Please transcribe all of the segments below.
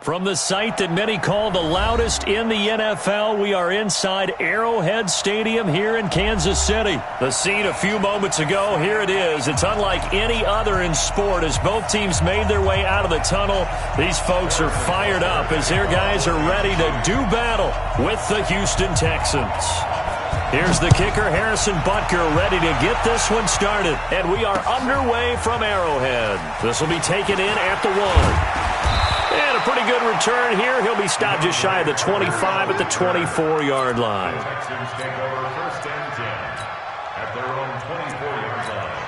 From the site that many call the loudest in the NFL, we are inside Arrowhead Stadium here in Kansas City. The scene a few moments ago, here it is. It's unlike any other in sport as both teams made their way out of the tunnel. These folks are fired up as their guys are ready to do battle with the Houston Texans. Here's the kicker, Harrison Butker, ready to get this one started. And we are underway from Arrowhead. This will be taken in at the 1. And a pretty good return here. He'll be stopped just shy of the 25 at the 24-yard line. Texans take over first and 10 at their own 24-yard line.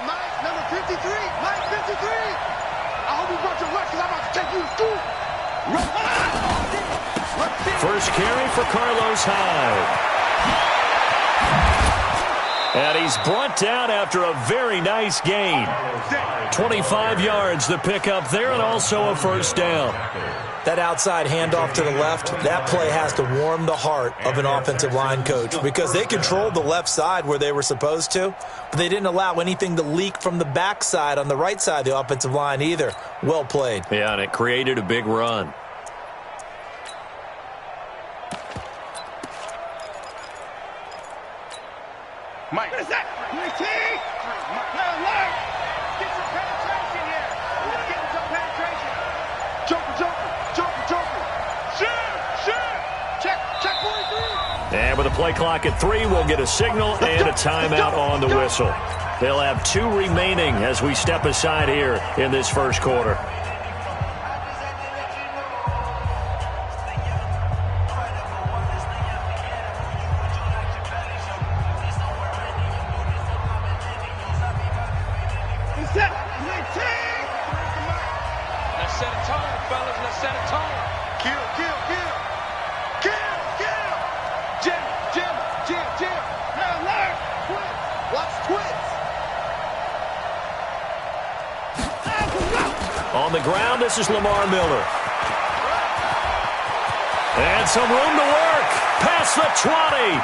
Mike, number 53. Mike, 53. I hope you brought your rush because I'm about to take you to school. First carry for Carlos Hyde. And he's brought down after a very nice gain. 25 yards the pickup there and also a first down. That outside handoff to the left, that play has to warm the heart of an offensive line coach because they controlled the left side where they were supposed to, but they didn't allow anything to leak from the backside on the right side of the offensive line either. Well played. Yeah, and it created a big run. Mike. What is that? Get some penetration here. Let's get some penetration. Jumper. Shoot. Check 43. And with a play clock at 3, we'll get a signal and a timeout on the whistle. They'll have 2 remaining as we step aside here in this first quarter. Let's set a tone, fellas. Let's set a tone. Kill. Jim. Now learn. Twins. Watch twins. On the ground, this is Lamar Miller. And some room to work. Past the 20.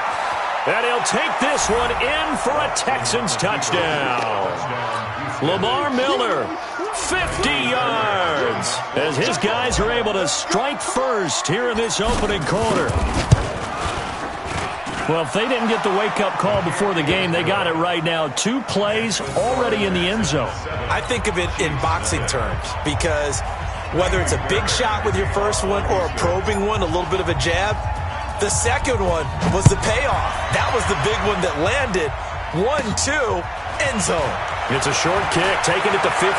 And he'll take this one in for a Texans touchdown. Lamar Miller, 50 yards, as his guys are able to strike first here in this opening quarter. Well, if they didn't get the wake-up call before the game, they got it right now. 2 plays already in the end zone. I think of it in boxing terms because whether it's a big shot with your first one or a probing one, a little bit of a jab, the second one was the payoff. That was the big one that landed. 1-2, end zone. It's a short kick, taking it to 15.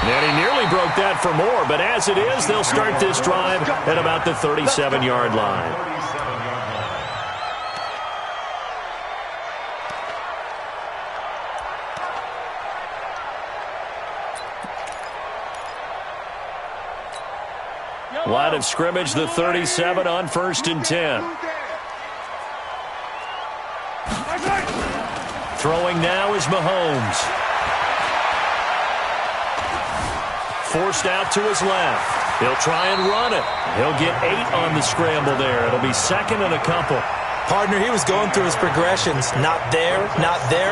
And he nearly broke that for more, but as it is, they'll start this drive at about the 37-yard line. Line of scrimmage, the 37 on 1st and 10. Throwing now is Mahomes. Forced out to his left. He'll try and run it. He'll get 8 on the scramble there. It'll be second and a couple. Partner, he was going through his progressions. Not there.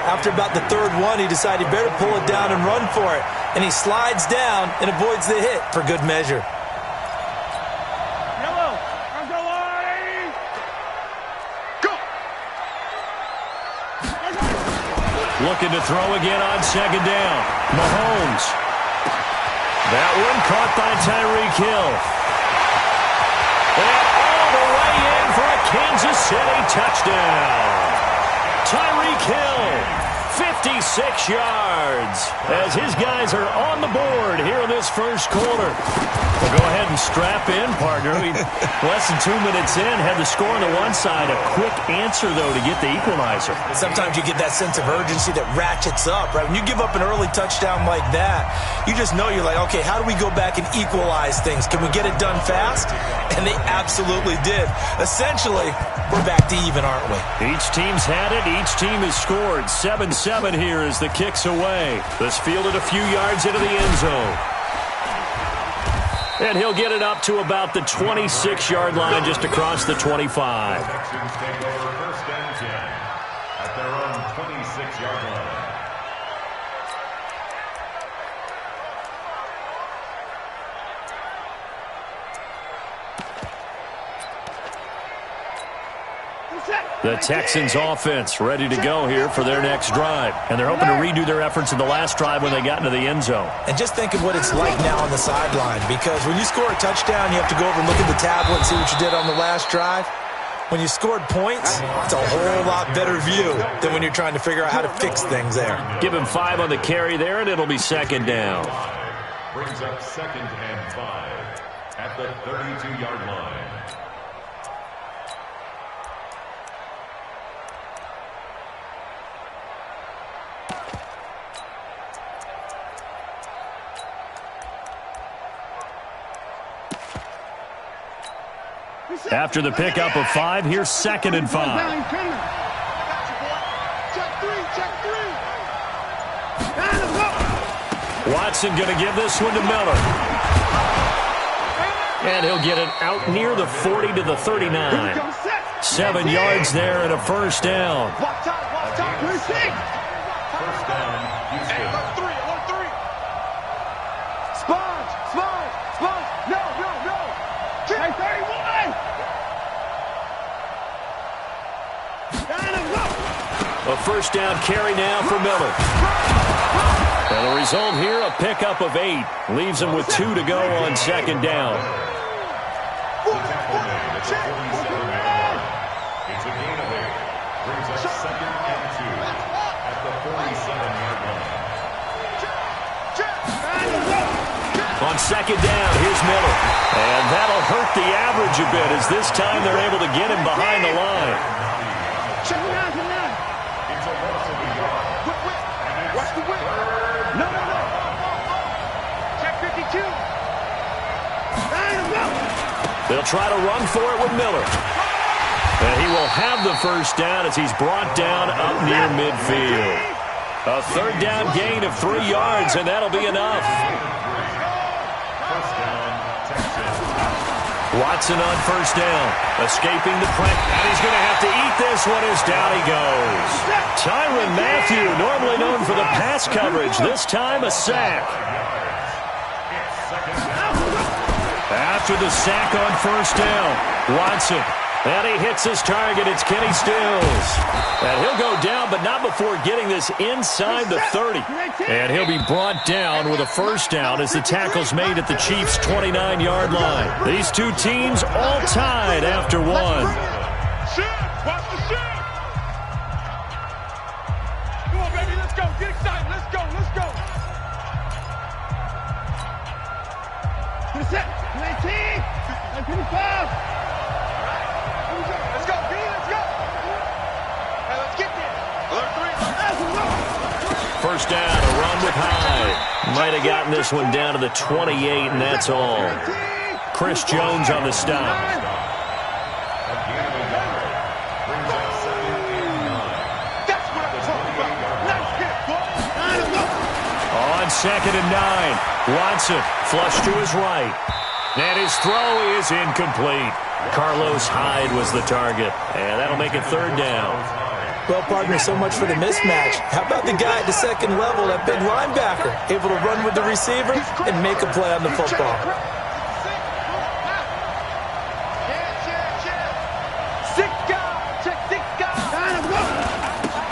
After about the 3rd one, he decided he better pull it down and run for it. And he slides down and avoids the hit for good measure. Looking to throw again on 2nd down. Mahomes. That one caught by Tyreek Hill. And all the way in for a Kansas City touchdown. Tyreek Hill, 56 yards as his guys are on the board here in this first quarter. Well, go ahead and strap in, partner. Less than 2 minutes in, had the score on the one side. A quick answer, though, to get the equalizer. Sometimes you get that sense of urgency that ratchets up, right? When you give up an early touchdown like that, you just know you're like, okay, how do we go back and equalize things? Can we get it done fast? And they absolutely did. Essentially, we're back to even, aren't we? Each team's had it. Each team has scored. 7-7 here as the kick's away. This fielded a few yards into the end zone. And he'll get it up to about the 26-yard line, just across the 25. Texans take over first and 10 at their own 26-yard line. The Texans offense ready to go here for their next drive. And they're hoping to redo their efforts in the last drive when they got into the end zone. And just think of what it's like now on the sideline, because when you score a touchdown, you have to go over and look at the tablet and see what you did on the last drive. When you scored points, it's a whole lot better view than when you're trying to figure out how to fix things there. Give him 5 on the carry there, and it'll be second down. Brings up 2nd and 5 at the 32-yard line. After the pickup of 5, here's 2nd and 5. Watson going to give this one to Miller. And he'll get it out near the 40 to the 39. 7 yards there and a first down. First down, Houston. A first down carry now for Miller. And the result here, a pickup of 8. Leaves him with 2 to go on second down. It's a gain of 8. Brings up 2nd and 2 at the 47-yard line. On second down, here's Miller. And that'll hurt the average a bit, as this time they're able to get him behind the line. It's a loss of a yard. Watch the whip. No. Check 52. They'll try to run for it with Miller. And he will have the first down as he's brought down up near midfield. A third down gain of 3 yards, and that'll be enough. First down, Texans. Watson on first down, escaping the pressure, and he's going to have to eat this one as down he goes. Tyrann Mathieu, normally known for the pass coverage, this time a sack. After the sack on first down, Watson, and he hits his target. It's Kenny Stills. And he'll go down, but not before getting this inside the 30. And he'll be brought down with a first down as the tackle's made at the Chiefs' 29-yard line. These two teams all tied after one. Watch the shoot. Come on, baby, let's go. Get excited. Let's go. Get set. 19. 25. Let's go, B. Let's go. Hey, let's get there. Alert 3. First down, a run with Hyde. Might have gotten this one down to the 28, and that's all. Chris Jones on the stop. On second and 9, Watson flush to his right. And his throw is incomplete. Carlos Hyde was the target, and that'll make it third down. Well, partner, so much for the mismatch. How about the guy at the second level, that big linebacker, able to run with the receiver and make a play on the football?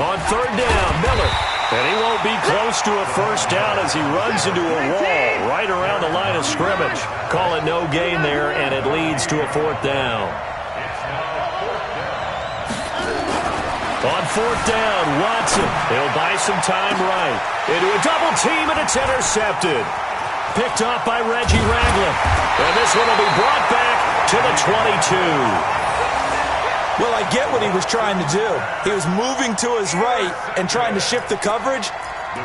On third down, Miller. And he won't be close to a first down as he runs into a wall right around the line of scrimmage. Call it no gain there, and it leads to a fourth down. On fourth down, Watson. He'll buy some time right. Into a double team, and it's intercepted. Picked off by Reggie Ragland. And this one will be brought back to the 22. Well, I get what he was trying to do. He was moving to his right and trying to shift the coverage,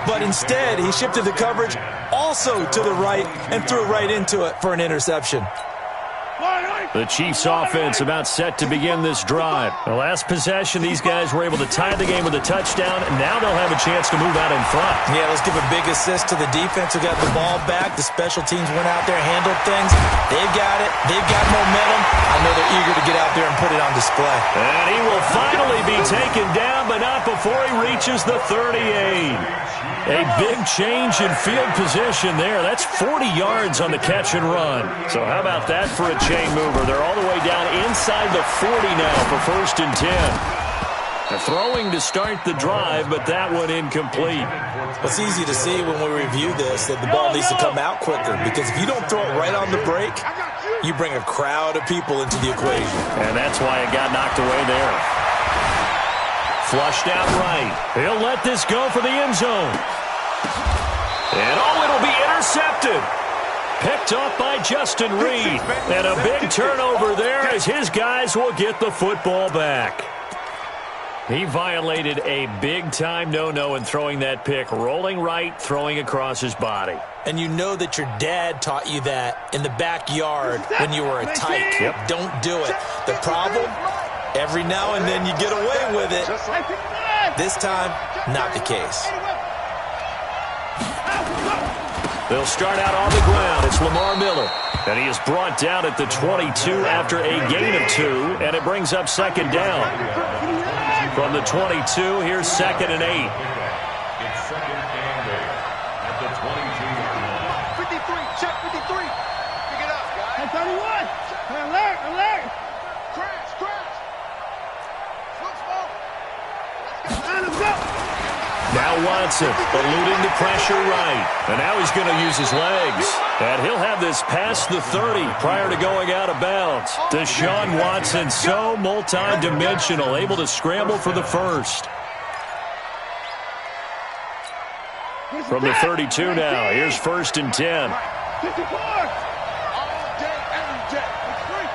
but instead he shifted the coverage also to the right and threw right into it for an interception. The Chiefs offense about set to begin this drive. The last possession, these guys were able to tie the game with a touchdown, and now they'll have a chance to move out in front. Yeah, let's give a big assist to the defense who got the ball back. The special teams went out there, handled things. They've got it. They've got momentum. I know they're eager to get out there and put it on display. And he will finally be taken down, but not before he reaches the 38. A big change in field position there. That's 40 yards on the catch and run. So how about that for a chain mover? They're all the way down inside the 40 now for 1st and 10. Throwing to start the drive, but that one incomplete. It's easy to see when we review this that the ball needs to come out quicker, because if you don't throw it right on the break, you bring a crowd of people into the equation. And that's why it got knocked away there. Flushed out right. He'll let this go for the end zone. And it'll be intercepted. Picked up by Justin Reed. And a big turnover there as his guys will get the football back. He violated a big-time no-no in throwing that pick. Rolling right, throwing across his body. And you know that your dad taught you that in the backyard when you were a tyke. Yep. Don't do it. The problem, every now and then you get away with it. This time, not the case. They'll start out on the ground. It's Lamar Miller. And he is brought down at the 22 after a gain of 2. And it brings up 2nd down. From the 22, here's 2nd and 8. It's 2nd and 8 at the 22. 53, check 53. Pick it up, guys. 31. Alert. Crash. Look, smoke. Let's go. Now Watson eluding the pressure right. And now he's going to use his legs. And he'll have this past the 30 prior to going out of bounds. Deshaun Watson, so multi-dimensional, able to scramble for the first. From the 32 now, here's 1st and 10. 54. All day, every day. It's free.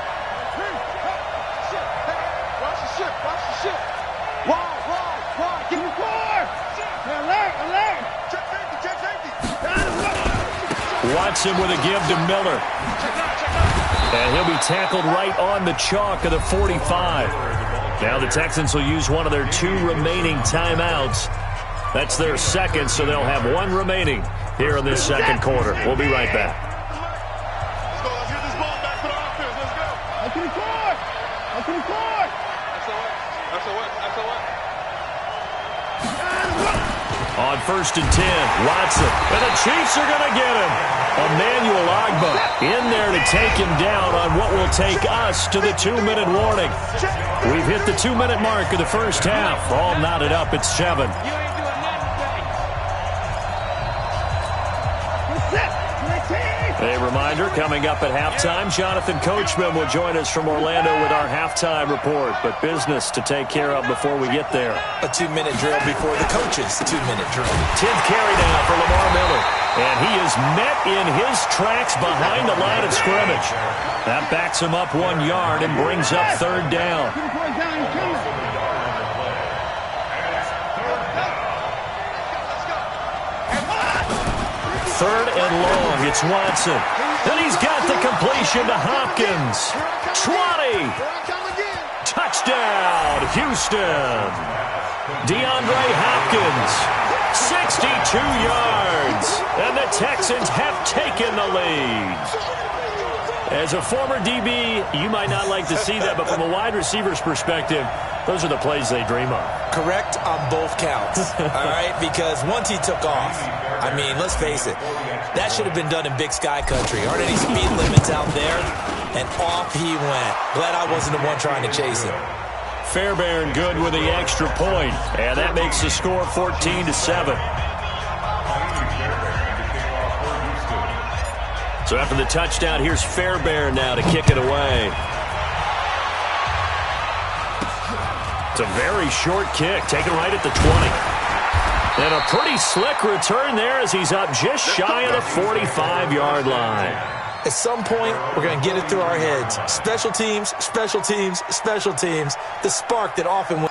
Watch the ship. Wide. 54. Alert. Check safety. Watson with a give to Miller. And he'll be tackled right on the chalk of the 45. Now the Texans will use one of their 2 remaining timeouts. That's their second, so they'll have 1 remaining here in this 2nd quarter. We'll be right back. Let's go. Let's get this ball back for the offense. Let's go. Up to the court. SOS. On 1st and 10, Watson. And the Chiefs are going to get him. Emmanuel Ogbah in there to take him down on what will take us to the 2-minute warning. We've hit the 2-minute mark of the first half. All knotted up at 7. A reminder, coming up at halftime, Jonathan Coachman will join us from Orlando with our halftime report. But business to take care of before we get there. A 2-minute drill before the coach's 2-minute drill. 10th carry now for Lamar Miller. And he is met in his tracks behind the line of scrimmage. That backs him up 1 yard and brings up 3rd down. 3rd and long, it's Watson. And he's got the completion to Hopkins. 20. Touchdown, Houston. DeAndre Hopkins, 62 yards. And the Texans have taken the lead. As a former DB, you might not like to see that, but from a wide receiver's perspective, those are the plays they dream of. Correct on both counts, all right? Because once he took off, I mean, let's face it, that should have been done in Big Sky Country. Aren't any speed limits out there? And off he went. Glad I wasn't the one trying to chase him. Fairbairn good with the extra point, and that makes the score 14-7. So after the touchdown, here's Fairbairn now to kick it away. It's a very short kick, taken right at the 20. And a pretty slick return there as he's up just shy of the 45-yard line. At some point, we're going to get it through our heads. Special teams, special teams, special teams. The spark that often wins.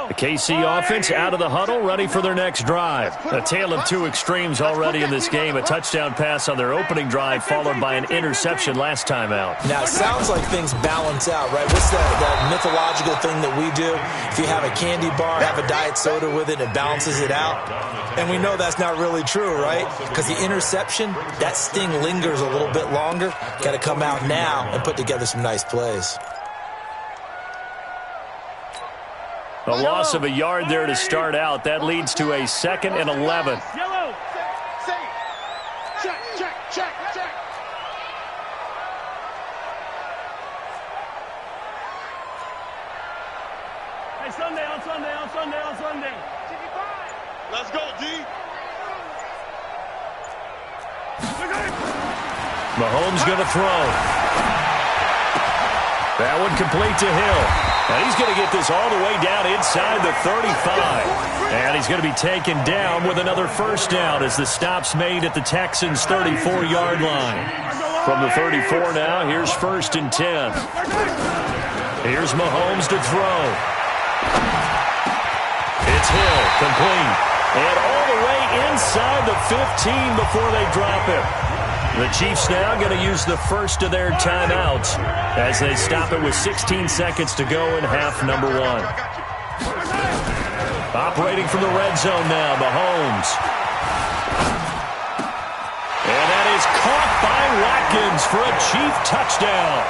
The KC offense out of the huddle, ready for their next drive. A tale of two extremes already in this game. A touchdown pass on their opening drive, followed by an interception last time out. Now, it sounds like things balance out, right? What's that mythological thing that we do? If you have a candy bar, have a diet soda with it, it balances it out. And we know that's not really true, right? Because the interception, that sting lingers a little bit longer. Got to come out now and put together some nice plays. A loss of a yard there to start out. That leads to a 2nd and 11. Yellow. Check, check, check, check. Hey, Sunday, on Sunday, on Sunday, on Sunday. Let's go, D. Mahomes going to throw. That one complete to Hill. And he's going to get this all the way down inside the 35. And he's going to be taken down with another first down as the stop's made at the Texans' 34-yard line. From the 34 now, here's 1st and 10. Here's Mahomes to throw. It's Hill, complete. And all the way inside the 15 before they drop him. The Chiefs now going to use the first of their timeouts as they stop it with 16 seconds to go in half number 1. Operating from the red zone now, Mahomes. And that is caught by Watkins for a Chief touchdown.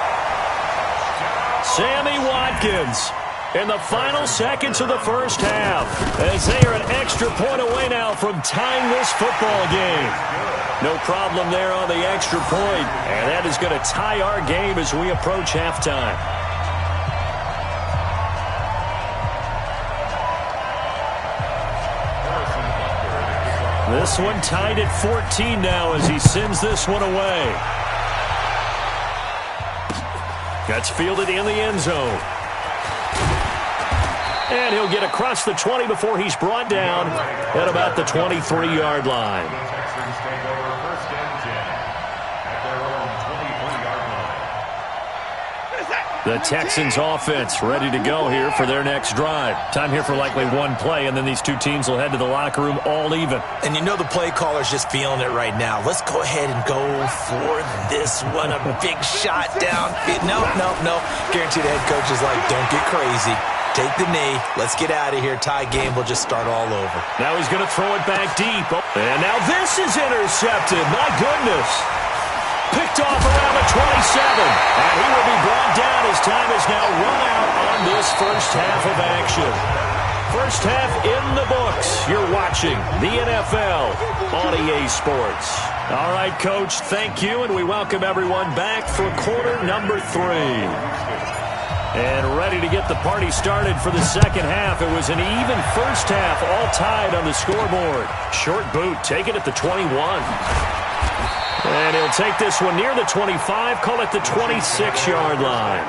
Sammy Watkins in the final seconds of the first half as they are an extra point away now from tying this football game. No problem there on the extra point, and that is going to tie our game as we approach halftime. This one tied at 14 now as he sends this one away. That's fielded in the end zone. And he'll get across the 20 before he's brought down at about the 23-yard line. The Texans offense ready to go here for their next drive. Time here for likely one play, and then these two teams will head to the locker room all even. And you know the play caller's just feeling it right now. Let's go ahead and go for this one. A big shot down. No. Guaranteed the head coach is like, don't get crazy. Take the knee. Let's get out of here. Tie game will just start all over. Now he's going to throw it back deep. And now this is intercepted. My goodness. Picked off around the 27. And he will be brought down as time is now run out on this first half of action. First half in the books. You're watching the NFL on EA Sports. All right, Coach, thank you, and we welcome everyone back for quarter number 3. And ready to get the party started for the second half. It was an even first half, all tied on the scoreboard. Short boot, taken at the 21. And he'll take this one near the 25, call it the 26-yard line.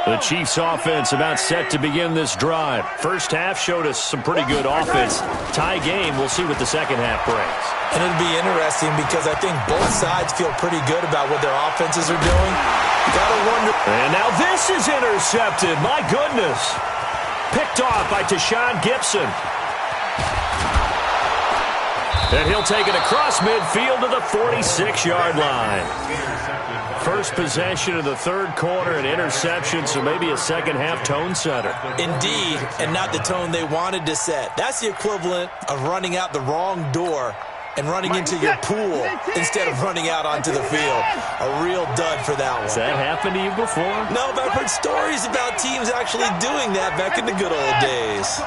The Chiefs offense about set to begin this drive. First half showed us some pretty good offense. Tie game, we'll see what the second half brings. And it'll be interesting because I think both sides feel pretty good about what their offenses are doing. Gotta wonder. And now this is intercepted. My goodness. Picked off by Tashawn Gibson. And he'll take it across midfield to the 46-yard line. First possession of the third quarter, an interception, so maybe a second-half tone setter. Indeed, and not the tone they wanted to set. That's the equivalent of running out the wrong door and running into your pool instead of running out onto the field. A real dud for that one. Has that happened to you before? No, but I've heard stories about teams actually doing that back in the good old days.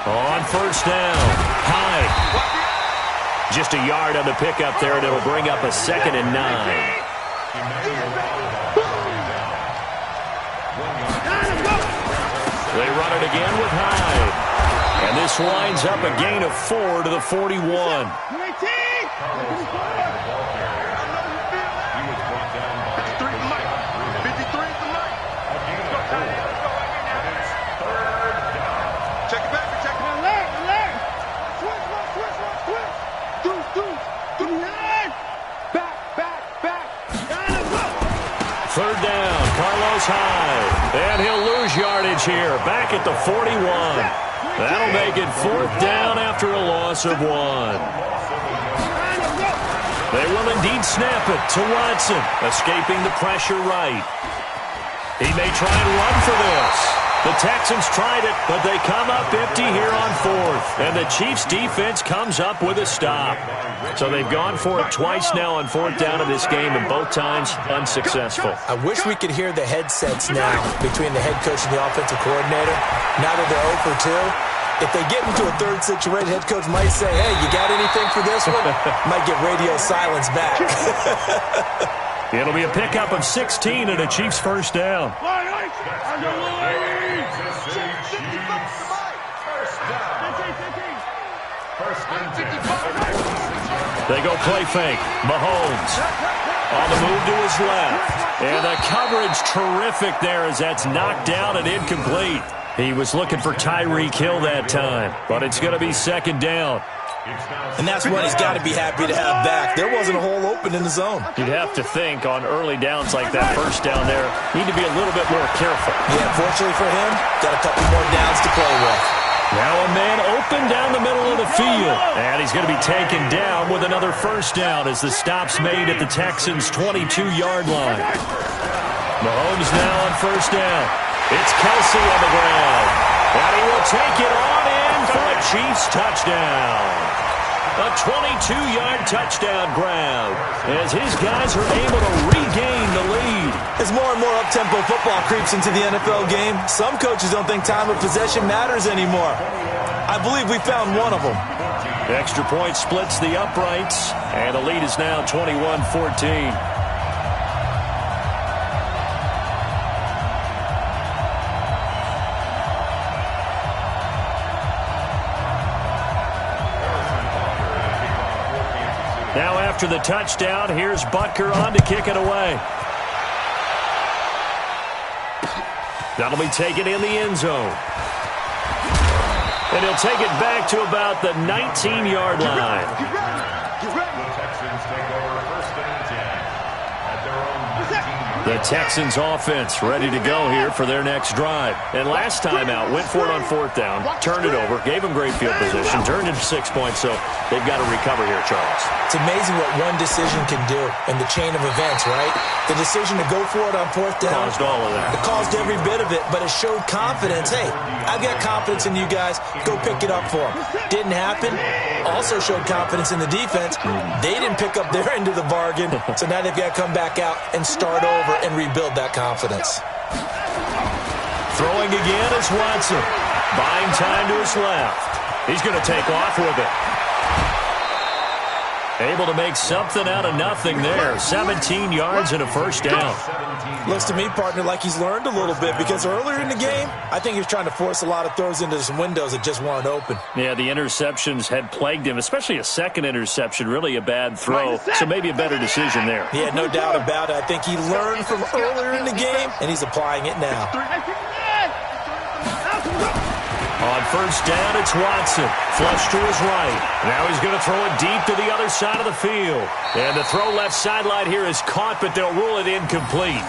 On first down, Hyde. Just a yard on the pickup there, and it'll bring up a 2nd and 9. They run it again with Hyde. And this winds up a gain of 4 to the 41. Third down, Carlos Hyde. And he'll lose yardage here, back at the 41. That'll make it 4th down after a loss of 1. They will indeed snap it to Watson, escaping the pressure right. He may try and run for this. The Texans tried it, but they come up empty here on 4th. And the Chiefs' defense comes up with a stop. So they've gone for it twice now on 4th down in this game, and both times unsuccessful. I wish we could hear the headsets now between the head coach and the offensive coordinator. Now that they're 0 for 2, if they get into a third situation, head coach might say, hey, you got anything for this one? Might get radio silence back. It'll be a pickup of 16 and a Chiefs first down. They go play fake. Mahomes on the move to his left. And the coverage terrific there as that's knocked down and incomplete. He was looking for Tyreek Hill that time, but it's going to be 2nd down. And that's what he's got to be happy to have back. There wasn't a hole open in the zone. You'd have to think on early downs like that first down there, need to be a little bit more careful. Yeah, fortunately for him, got a couple more downs to play with. Now a man open down the middle of the field. And he's going to be taken down with another first down as the stop's made at the Texans' 22-yard line. Mahomes now on first down. It's Kelsey on the ground. And he will take it on in for a Chiefs touchdown. A 22-yard touchdown grab as his guys are able to regain the lead. As more and more up-tempo football creeps into the NFL game, some coaches don't think time of possession matters anymore. I believe we found one of them. The extra point splits the uprights, and the lead is now 21-14. Now after the touchdown, here's Butker on to kick it away. That'll be taken in the end zone. And he'll take it back to about the 19-yard line. The Texans take over 1st and 10 at their own 19. The Texans offense ready to go here for their next drive. And last time out, went for it on 4th down, turned it over, gave them great field position, turned into 6 points, so they've got to recover here, Charles. It's amazing what one decision can do in the chain of events, right? The decision to go for it on 4th down. Caused all of that. It caused every bit of it, but it showed confidence. Hey, I've got confidence in you guys. Go pick it up for them. Didn't happen. Also showed confidence in the defense. They didn't pick up their end of the bargain, so now they've got to come back out and start over and rebuild that confidence. Throwing again is Watson. Buying time to his left. He's going to take off with it. Able to make something out of nothing there. 17 yards and a first down. Looks to me, partner, like he's learned a little bit because earlier in the game, I think he was trying to force a lot of throws into some windows that just weren't open. Yeah, the interceptions had plagued him, especially a second interception, really a bad throw. So maybe a better decision there. Yeah, no doubt about it. I think he learned from earlier in the game, and he's applying it now. On first down, it's Watson. Flush to his right. Now he's going to throw it deep to the other side of the field. And the throw left sideline here is caught, but they'll rule it incomplete.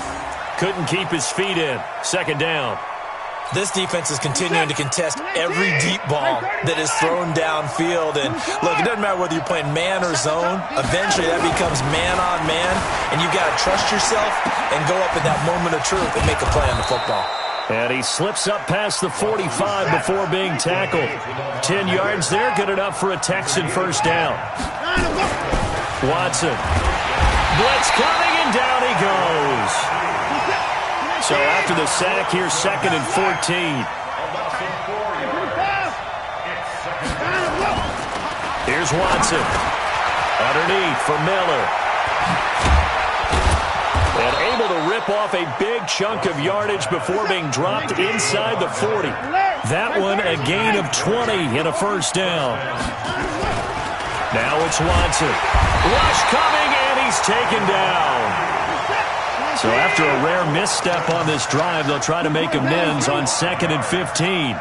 Couldn't keep his feet in. Second down. This defense is continuing to contest every deep ball that is thrown downfield. And, look, it doesn't matter whether you're playing man or zone. Eventually, that becomes man-on-man, and you've got to trust yourself and go up in that moment of truth and make a play on the football. And he slips up past the 45 before being tackled. 10 yards there, good enough for a Texan first down. Watson. Blitz coming, and down he goes. So after the sack, here's 2nd and 14. Here's Watson. Underneath for Miller. And able to rip off a big chunk of yardage before being dropped inside the 40. That one a gain of 20 and a first down. Now it's Watson. Rush coming, and he's taken down. So after a rare misstep on this drive, they'll try to make amends on 2nd and 15.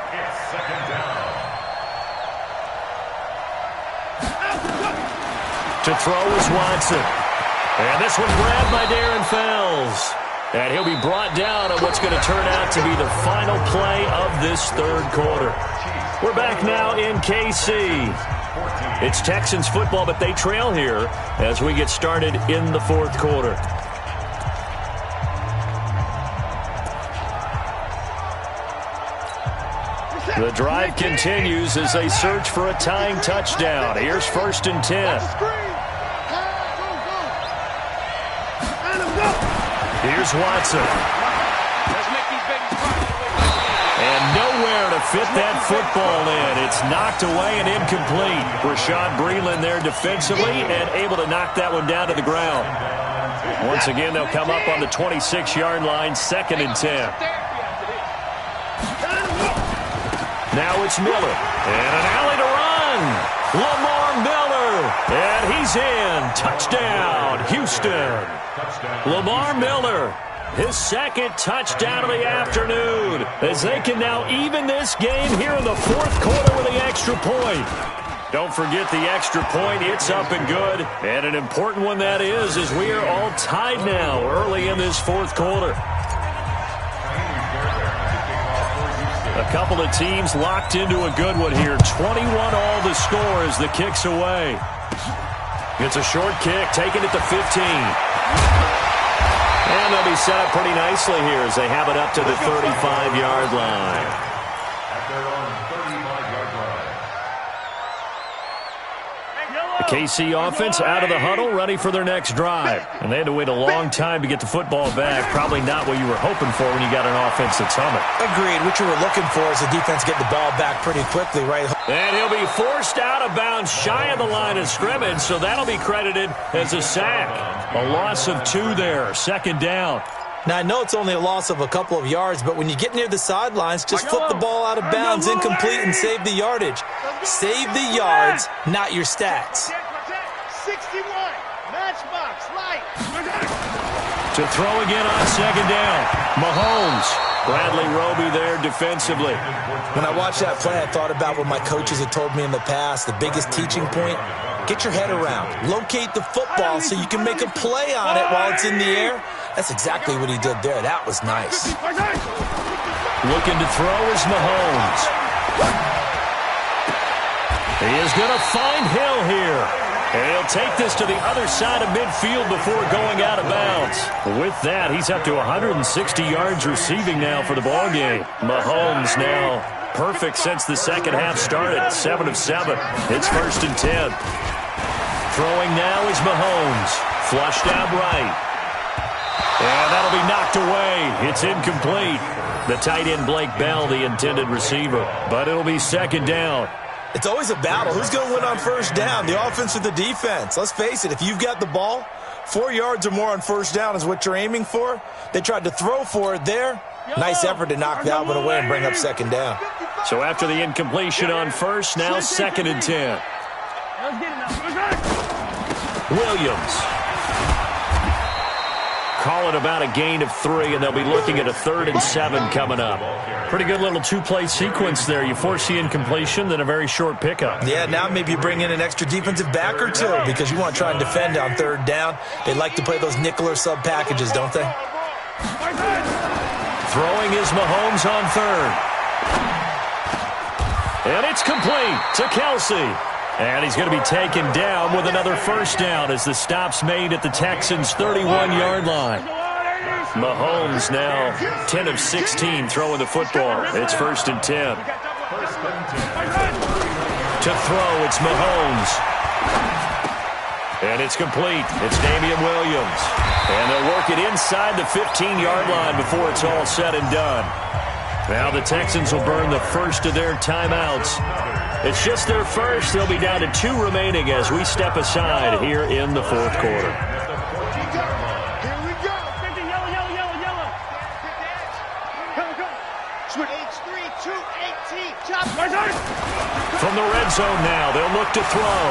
To throw is Watson. And this one grabbed by Darren Fells. And he'll be brought down on what's going to turn out to be the final play of this third quarter. We're back now in KC. It's Texans football, but they trail here as we get started in the fourth quarter. The drive continues as they search for a tying touchdown. Here's 1st and 10. Here's Watson. And nowhere to fit that football in. It's knocked away and incomplete. Rashad Breeland there defensively and able to knock that one down to the ground. Once again, they'll come up on the 26-yard line, 2nd and 10. Now it's Miller. And an alley to run. Lamar Miller. And he's in. Touchdown, Houston. Lamar Miller, his 2nd touchdown of the afternoon, as they can now even this game here in the fourth quarter with the extra point. Don't forget the extra point. It's up and good. And an important one that is, as we are all tied now early in this fourth quarter. A couple of teams locked into a good one here. 21 all the score as the kick's away. It's a short kick, taking it to 15. And they'll be set up pretty nicely here as they have it up to the 35-yard line. At their own 35-yard line. The KC offense out of the huddle, ready for their next drive. And they had to wait a long time to get the football back. Probably not what you were hoping for when you got an offense that's humming. Agreed. What you were looking for is the defense get the ball back pretty quickly, right? And he'll be forced out of bounds shy of the line of scrimmage, so that'll be credited as a sack. A loss of 2 there, 2nd down. Now, I know it's only a loss of a couple of yards, but when you get near the sidelines, just flip the ball out of bounds, incomplete, and save the yardage. Save the yards, not your stats. 61, matchbox, light. To throw again on 2nd down. Mahomes. Bradley Roby there defensively. When I watched that play, I thought about what my coaches had told me in the past. The biggest teaching point, get your head around. Locate the football so you can make a play on it while it's in the air. That's exactly what he did there. That was nice. Looking to throw is Mahomes. He is going to find Hill here. And he'll take this to the other side of midfield before going out of bounds. With that, he's up to 160 yards receiving now for the ballgame. Mahomes now perfect since the second half started. 7 of 7. It's 1st and 10. Throwing now is Mahomes. Flushed out right. And that'll be knocked away. It's incomplete. The tight end Blake Bell, the intended receiver. But it'll be 2nd down. It's always a battle. Who's going to win on 1st down, the offense or the defense? Let's face it, if you've got the ball, 4 yards or more on 1st down is what you're aiming for. They tried to throw for it there. Nice effort to knock that one away and bring up 2nd down. So after the incompletion on 1st, now 2nd and 10. Williams. Call it about a gain of 3, and they'll be looking at a 3rd and 7 coming up. Pretty good little 2-play sequence there. You force the incompletion, then a very short pickup. Yeah, now maybe you bring in an extra defensive back or 2 because you want to try and defend on 3rd down. They like to play those nickel or sub packages, don't they? Throwing is Mahomes on 3rd. And it's complete to Kelsey. And he's going to be taken down with another 1st down as the stop's made at the Texans' 31-yard line. Mahomes now 10 of 16 throwing the football. It's 1st and 10. To throw, it's Mahomes. And it's complete. It's Damian Williams. And they'll work it inside the 15-yard line before it's all said and done. Now the Texans will burn the first of their timeouts. It's just their first. They'll be down to 2 remaining as we step aside here in the fourth quarter. Here we go. Yellow. Switch. H3, 2, 18. From the red zone now, they'll look to throw.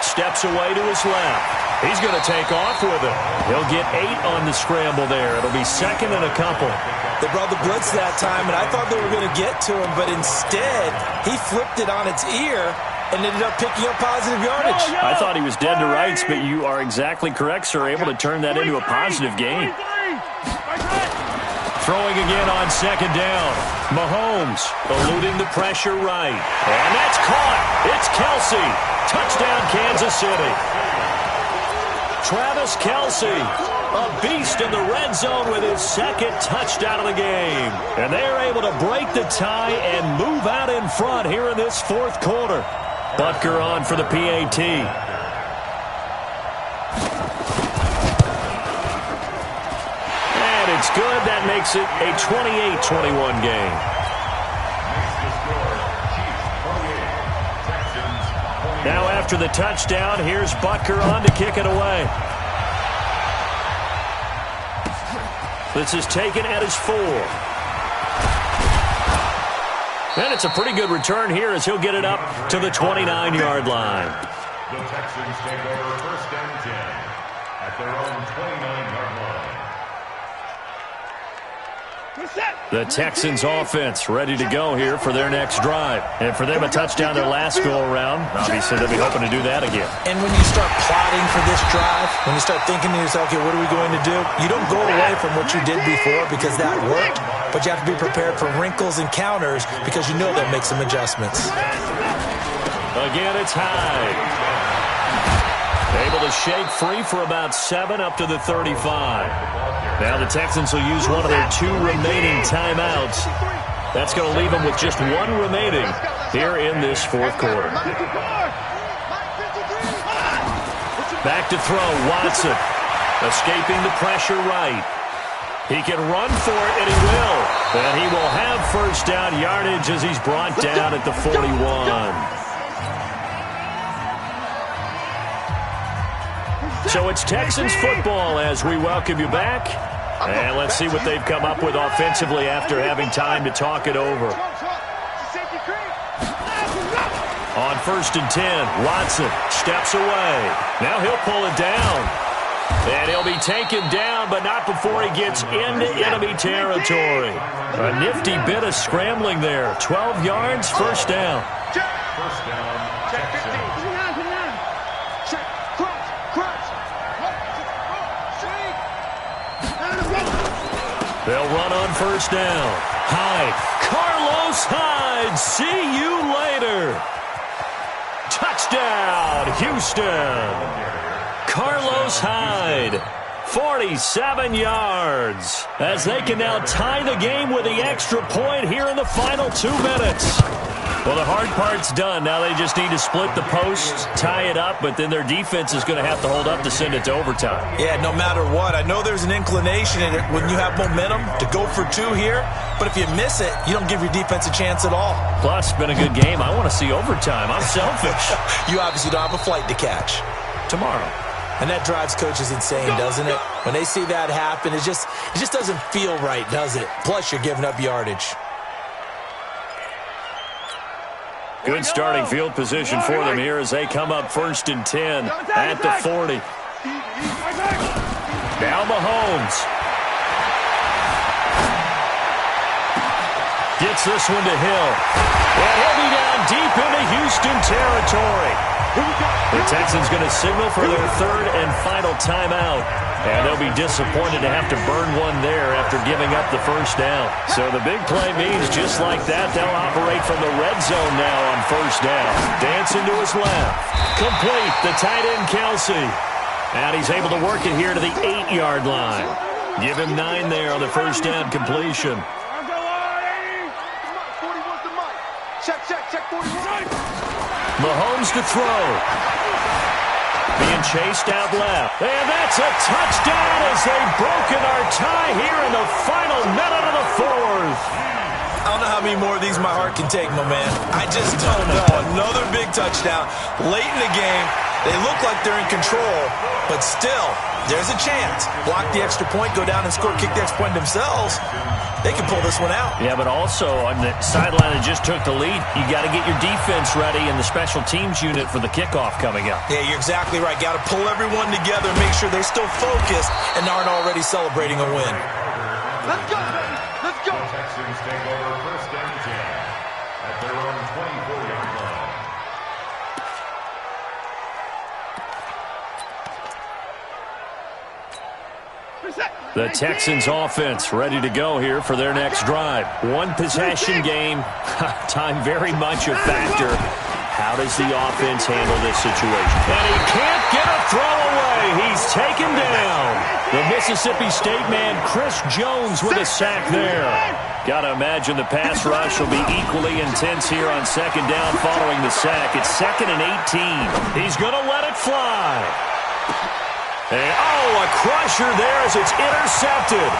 Steps away to his left. He's going to take off with it. He'll get 8 on the scramble there. It'll be second and a couple. They brought the blitz that time, and I thought they were going to get to him, but instead, he flipped it on its ear and ended up picking up positive yardage. I thought he was dead to rights, but you are exactly correct, sir. Able to turn that into a positive gain. Throwing again on second down. Mahomes eluding the pressure right. And that's caught. It's Kelsey. Touchdown, Kansas City. Travis Kelsey, a beast in the red zone with his second touchdown of the game. And they are able to break the tie and move out in front here in this fourth quarter. Butker on for the PAT. And it's good. That makes it a 28-21 game. Now after the touchdown, here's Butker on to kick it away. This is taken at his 4. And it's a pretty good return here as he'll get it up to the 29-yard line. The Texans take over first and 10 at their own 29-yard line. The Texans offense ready to go here for their next drive. And for them, a touchdown their last go-around. Obviously, they'll be hoping to do that again. And when you start plotting for this drive, when you start thinking to yourself, okay, what are we going to do? You don't go away from what you did before because that worked, but you have to be prepared for wrinkles and counters because you know they'll make some adjustments. Again, it's Hyde. Able to shake free for about 7 up to the 35. Now the Texans will use one of their 2 remaining timeouts. That's going to leave them with just 1 remaining here in this fourth quarter. Back to throw, Watson. Escaping the pressure right. He can run for it, and he will. And he will have first down yardage as he's brought down at the 41. So it's Texans football as we welcome you back. And let's see what they've come up with offensively after having time to talk it over. On first and 10, Watson steps away. Now he'll pull it down. And he'll be taken down, but not before he gets into enemy territory. A nifty bit of scrambling there. 12 yards, first down. First down, Texans. They'll run on first down. Hyde. Carlos Hyde. See you later. Touchdown, Houston. Carlos Hyde. 47 yards. As they can now tie the game with the extra point here in the final 2 minutes. Well, the hard part's done. Now they just need to split the posts, tie it up, but then their defense is going to have to hold up to send it to overtime. Yeah, no matter what. I know there's an inclination in it when you have momentum to go for 2 here, but if you miss it, you don't give your defense a chance at all. Plus, it's been a good game. I want to see overtime. I'm selfish. You obviously don't have a flight to catch. Tomorrow. And that drives coaches insane, doesn't it? When they see that happen, it just doesn't feel right, does it? Plus, you're giving up yardage. Good starting field position for them here as they come up first and 10 at the 40. Now Mahomes. Gets this one to Hill. And he'll be down deep into Houston territory. The Texans going to signal for their 3rd and final timeout. And they'll be disappointed to have to burn one there after giving up the first down. So the big play means just like that, they'll operate from the red zone now on first down. Dancing to his left. Complete, the tight end Kelsey. And he's able to work it here to the 8-yard line. Give him 9 there on the first down completion. Mahomes to throw. Being chased out left. And that's a touchdown as they've broken our tie here in the final minute of the 4th. I don't know how many more of these my heart can take, my man. I just don't know. Another big touchdown late in the game. They look like they're in control, but still, there's a chance. Block the extra point, go down and score, kick the extra point themselves. They can pull this one out. Yeah, but also on the sideline that just took the lead, you got to get your defense ready and the special teams unit for the kickoff coming up. Yeah, you're exactly right. Got to pull everyone together and make sure they're still focused and aren't already celebrating a win. Let's go, baby. Let's go. The Texans take over first and 10 at their own 24-yard line. The Texans offense ready to go here for their next drive. One possession game. Time very much a factor. How does the offense handle this situation? And he can't get a throw away. He's taken down. The Mississippi State man, Chris Jones, with a sack there. Got to imagine the pass rush will be equally intense here on second down following the sack. It's 2nd and 18. He's going to let it fly. And, oh, a crusher there as it's intercepted.